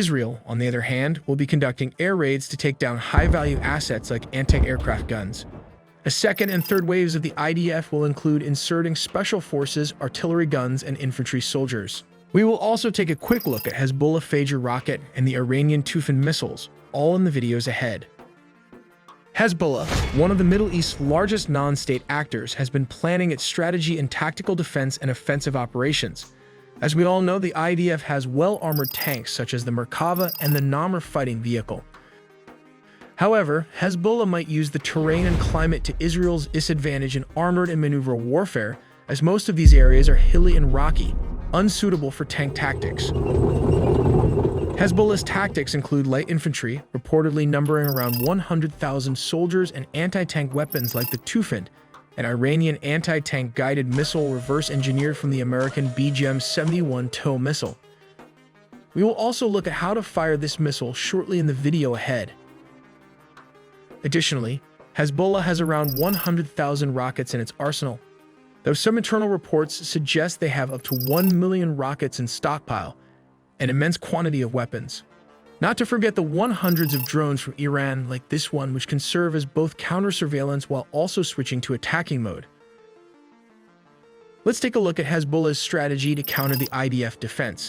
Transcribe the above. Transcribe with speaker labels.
Speaker 1: Israel, on the other hand, will be conducting air raids to take down high-value assets like anti-aircraft guns. A second and third waves of the IDF will include inserting special forces, artillery guns, and infantry soldiers. We will also take a quick look at Hezbollah Phaedra rocket and the Iranian Tufan missiles, all in the videos ahead. Hezbollah, one of the Middle East's largest non-state actors, has been planning its strategy in tactical defense and offensive operations. As we all know, the IDF has well-armored tanks such as the Merkava and the Namr fighting vehicle. However, Hezbollah might use the terrain and climate to Israel's disadvantage in armored and maneuver warfare, as most of these areas are hilly and rocky, unsuitable for tank tactics. Hezbollah's tactics include light infantry, reportedly numbering around 100,000 soldiers, and anti-tank weapons like the Tufan, an Iranian anti-tank guided missile reverse-engineered from the American BGM-71 TOW missile. We will also look at how to fire this missile shortly in the video ahead. Additionally, Hezbollah has around 100,000 rockets in its arsenal, though some internal reports suggest they have up to 1 million rockets in stockpile, an immense quantity of weapons. Not to forget the hundreds of drones from Iran like this one, which can serve as both counter-surveillance while also switching to attacking mode. Let's take a look at Hezbollah's strategy to counter the IDF defense.